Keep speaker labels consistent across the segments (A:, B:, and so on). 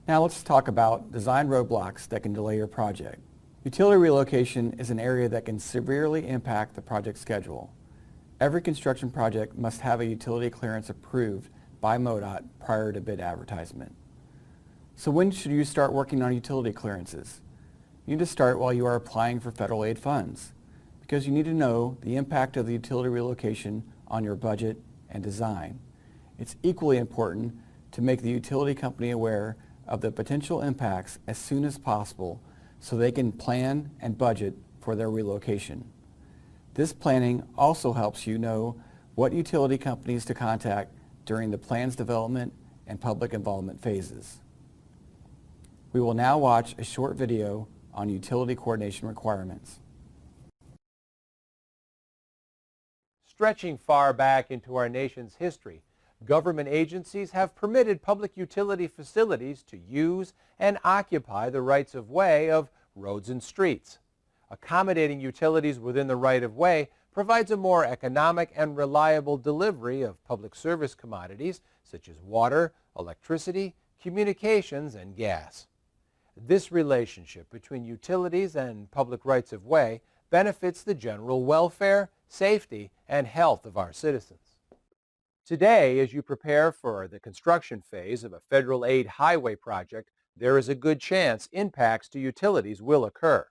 A: Now let's talk about design roadblocks that can delay your project. Utility relocation is an area that can severely impact the project schedule. Every construction project must have a utility clearance approved by MoDOT prior to bid advertisement. So when should you start working on utility clearances? You need to start while you are applying for federal aid funds, because you need to know the impact of the utility relocation on your budget and design. It's equally important to make the utility company aware of the potential impacts as soon as possible so they can plan and budget for their relocation. This planning also helps you know what utility companies to contact during the plan's development and public involvement phases. We will now watch a short video on utility coordination requirements.
B: Stretching far back into our nation's history, government agencies have permitted public utility facilities to use and occupy the rights-of-way of roads and streets. Accommodating utilities within the right-of-way provides a more economic and reliable delivery of public service commodities such as water, electricity, communications, and gas. This relationship between utilities and public rights-of-way benefits the general welfare, safety, and health of our citizens. Today, as you prepare for the construction phase of a federal aid highway project, there is a good chance impacts to utilities will occur.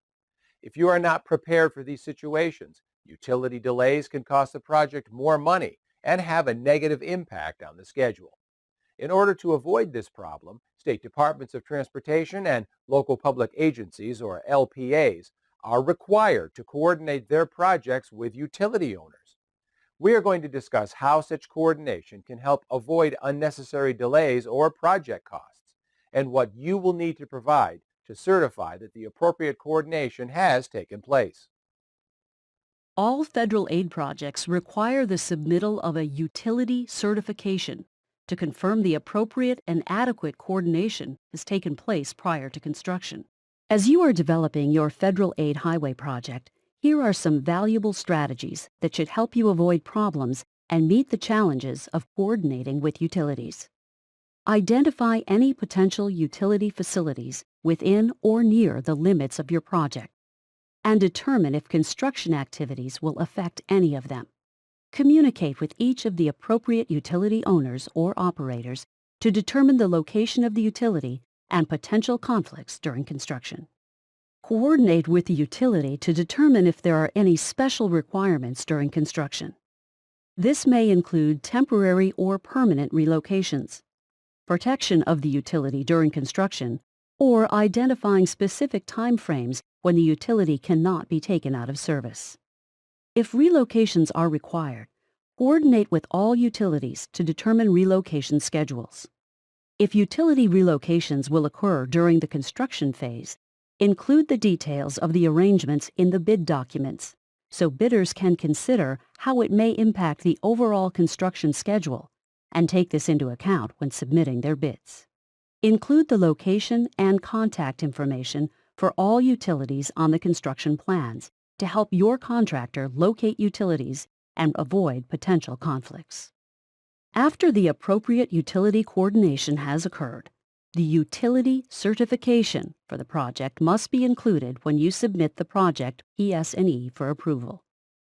B: If you are not prepared for these situations, utility delays can cost the project more money and have a negative impact on the schedule. In order to avoid this problem, state departments of transportation and local public agencies, or LPAs, are required to coordinate their projects with utility owners. We are going to discuss how such coordination can help avoid unnecessary delays or project costs, and what you will need to provide to certify that the appropriate coordination has taken place.
C: All federal aid projects require the submittal of a utility certification to confirm the appropriate and adequate coordination has taken place prior to construction. As you are developing your federal aid highway project, here are some valuable strategies that should help you avoid problems and meet the challenges of coordinating with utilities. Identify any potential utility facilities within or near the limits of your project, and determine if construction activities will affect any of them. Communicate with each of the appropriate utility owners or operators to determine the location of the utility and potential conflicts during construction. Coordinate with the utility to determine if there are any special requirements during construction. This may include temporary or permanent relocations, protection of the utility during construction, or identifying specific timeframes when the utility cannot be taken out of service. If relocations are required, coordinate with all utilities to determine relocation schedules. If utility relocations will occur during the construction phase, include the details of the arrangements in the bid documents, so bidders can consider how it may impact the overall construction schedule and take this into account when submitting their bids. Include the location and contact information for all utilities on the construction plans to help your contractor locate utilities and avoid potential conflicts. After the appropriate utility coordination has occurred, the utility certification for the project must be included when you submit the project PS&E for approval.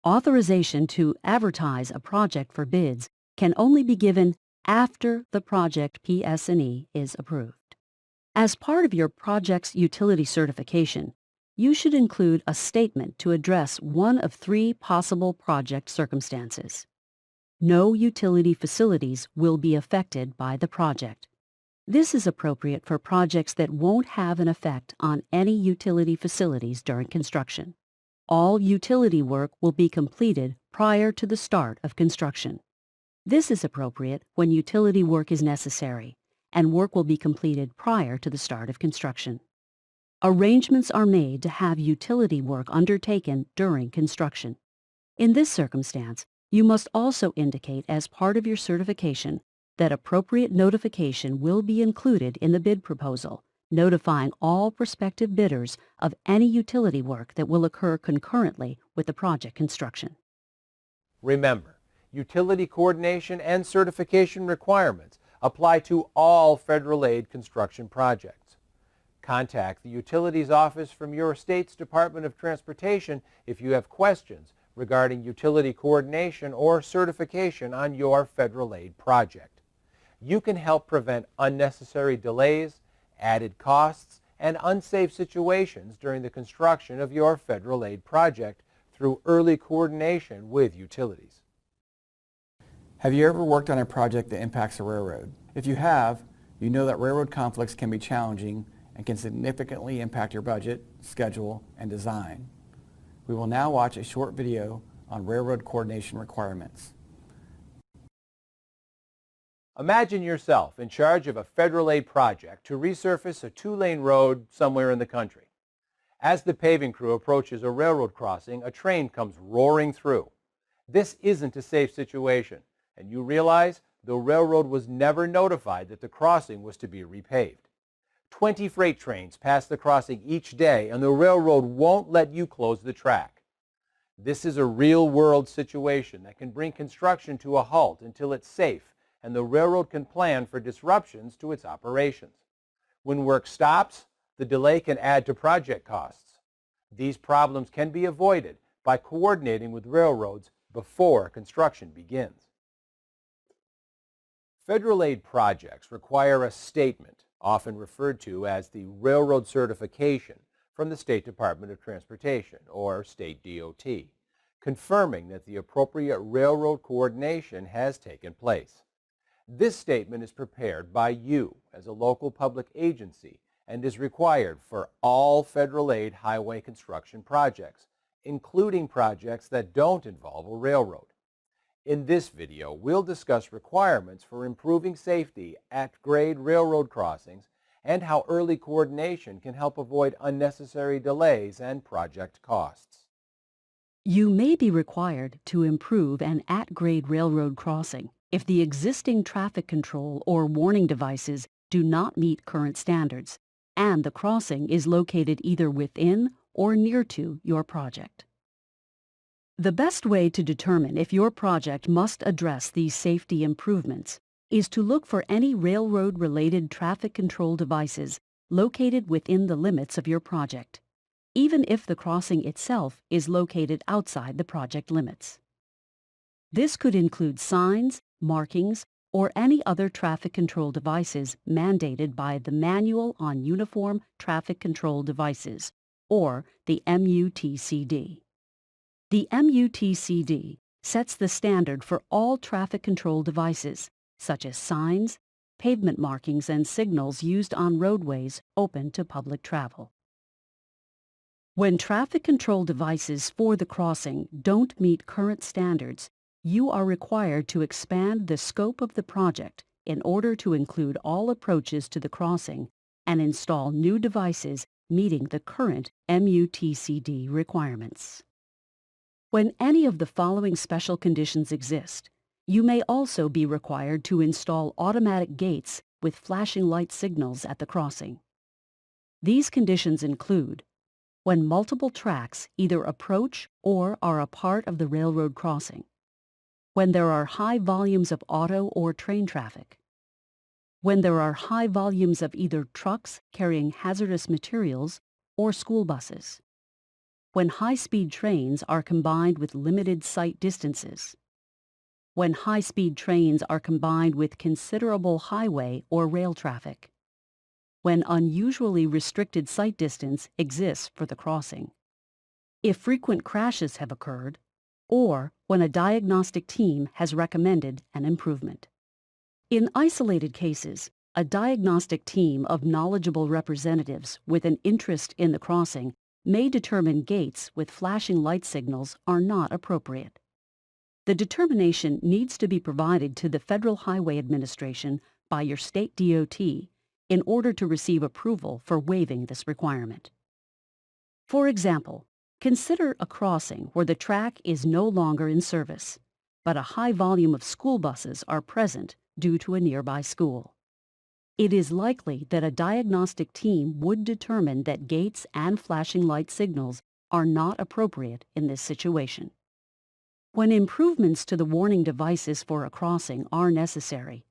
C: Authorization to advertise a project for bids can only be given after the project PS&E is approved. As part of your project's utility certification, you should include a statement to address one of three possible project circumstances. No utility facilities will be affected by the project. This is appropriate for projects that won't have an effect on any utility facilities during construction. All utility work will be completed prior to the start of construction. This is appropriate when utility work is necessary, and work will be completed prior to the start of construction. Arrangements are made to have utility work undertaken during construction. In this circumstance, you must also indicate as part of your certification that appropriate notification will be included in the bid proposal, notifying all prospective bidders of any utility work that will occur concurrently with the project construction.
B: Remember, utility coordination and certification requirements apply to all federal aid construction projects. Contact the Utilities Office from your state's Department of Transportation if you have questions regarding utility coordination or certification on your federal aid project. You can help prevent unnecessary delays, added costs, and unsafe situations during the construction of your federal aid project through early coordination with utilities.
A: Have you ever worked on a project that impacts a railroad? If you have, you know that railroad conflicts can be challenging and can significantly impact your budget, schedule, and design. We will now watch a short video on railroad coordination requirements.
B: Imagine yourself in charge of a federal aid project to resurface a two-lane road somewhere in the country. As the paving crew approaches a railroad crossing, a train comes roaring through. This isn't a safe situation, and you realize the railroad was never notified that the crossing was to be repaved. 20 freight trains pass the crossing each day, and the railroad won't let you close the track. This is a real-world situation that can bring construction to a halt until it's safe and the railroad can plan for disruptions to its operations. When work stops, the delay can add to project costs. These problems can be avoided by coordinating with railroads before construction begins. Federal aid projects require a statement, often referred to as the railroad certification, from the State Department of Transportation, or State DOT, confirming that the appropriate railroad coordination has taken place. This statement is prepared by you as a local public agency and is required for all federal aid highway construction projects, including projects that don't involve a railroad. In this video, we'll discuss requirements for improving safety at grade railroad crossings and how early coordination can help avoid unnecessary delays and project costs.
C: You may be required to improve an at-grade railroad crossing if the existing traffic control or warning devices do not meet current standards, and the crossing is located either within or near to your project. The best way to determine if your project must address these safety improvements is to look for any railroad-related traffic control devices located within the limits of your project, even if the crossing itself is located outside the project limits. This could include signs, markings, or any other traffic control devices mandated by the Manual on Uniform Traffic Control Devices, or the MUTCD. The MUTCD sets the standard for all traffic control devices, such as signs, pavement markings, and signals used on roadways open to public travel. When traffic control devices for the crossing don't meet current standards, you are required to expand the scope of the project in order to include all approaches to the crossing and install new devices meeting the current MUTCD requirements. When any of the following special conditions exist, you may also be required to install automatic gates with flashing light signals at the crossing. These conditions include when multiple tracks either approach or are a part of the railroad crossing, when there are high volumes of auto or train traffic, when there are high volumes of either trucks carrying hazardous materials or school buses, when high-speed trains are combined with limited sight distances, when high-speed trains are combined with considerable highway or rail traffic, when unusually restricted sight distance exists for the crossing, if frequent crashes have occurred, or when a diagnostic team has recommended an improvement. In isolated cases, a diagnostic team of knowledgeable representatives with an interest in the crossing may determine gates with flashing light signals are not appropriate. The determination needs to be provided to the Federal Highway Administration by your state DOT in order to receive approval for waiving this requirement. For example, consider a crossing where the track is no longer in service, but a high volume of school buses are present due to a nearby school. It is likely that a diagnostic team would determine that gates and flashing light signals are not appropriate in this situation. When improvements to the warning devices for a crossing are necessary,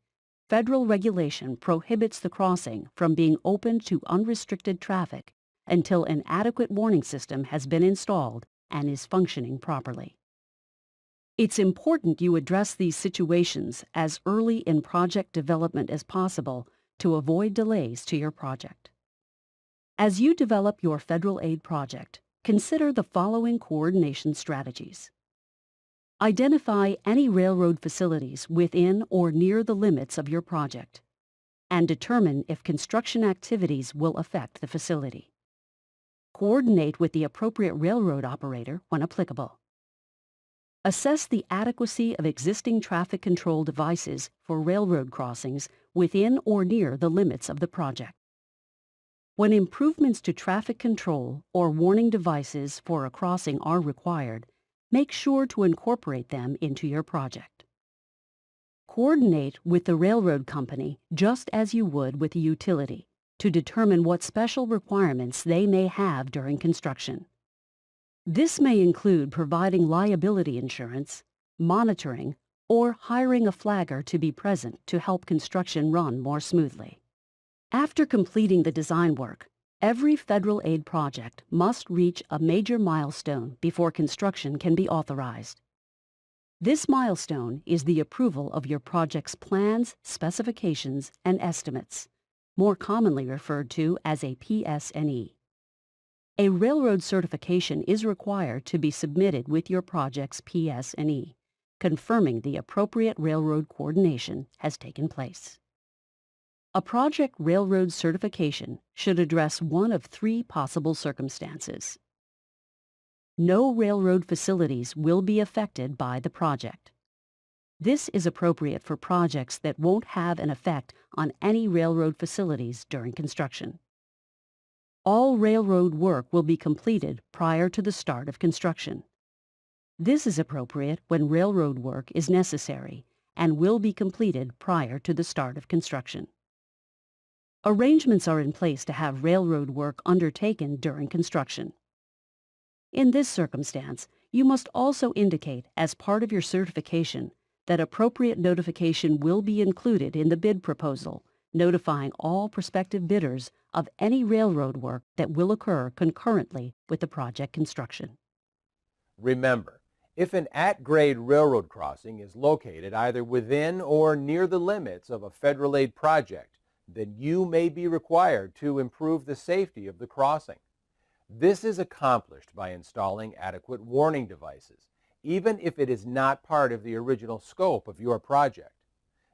C: federal regulation prohibits the crossing from being open to unrestricted traffic until an adequate warning system has been installed and is functioning properly. It's important you address these situations as early in project development as possible to avoid delays to your project. As you develop your federal aid project, consider the following coordination strategies. Identify any railroad facilities within or near the limits of your project, and determine if construction activities will affect the facility. Coordinate with the appropriate railroad operator when applicable. Assess the adequacy of existing traffic control devices for railroad crossings within or near the limits of the project. When improvements to traffic control or warning devices for a crossing are required, make sure to incorporate them into your project. Coordinate with the railroad company just as you would with a utility to determine what special requirements they may have during construction. This may include providing liability insurance, monitoring, or hiring a flagger to be present to help construction run more smoothly. After completing the design work, every federal aid project must reach a major milestone before construction can be authorized. This milestone is the approval of your project's plans, specifications, and estimates, more commonly referred to as a PS&E. A railroad certification is required to be submitted with your project's PS&E, confirming the appropriate railroad coordination has taken place. A project railroad certification should address one of three possible circumstances. No railroad facilities will be affected by the project. This is appropriate for projects that won't have an effect on any railroad facilities during construction. All railroad work will be completed prior to the start of construction. This is appropriate when railroad work is necessary and will be completed prior to the start of construction. Arrangements are in place to have railroad work undertaken during construction. In this circumstance, you must also indicate as part of your certification that appropriate notification will be included in the bid proposal, notifying all prospective bidders of any railroad work that will occur concurrently with the project construction.
B: Remember, if an at-grade railroad crossing is located either within or near the limits of a federal aid project, then you may be required to improve the safety of the crossing. This is accomplished by installing adequate warning devices, even if it is not part of the original scope of your project.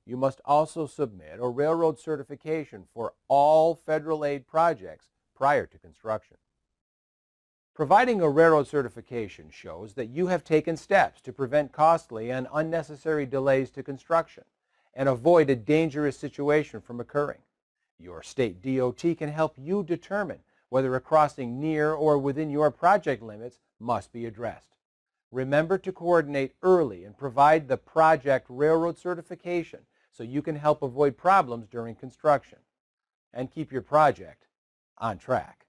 B: You must also submit a railroad certification for all federal aid projects prior to construction. Providing a railroad certification shows that you have taken steps to prevent costly and unnecessary delays to construction and avoid a dangerous situation from occurring. Your state DOT can help you determine whether a crossing near or within your project limits must be addressed. Remember to coordinate early and provide the project railroad certification so you can help avoid problems during construction and keep your project on track.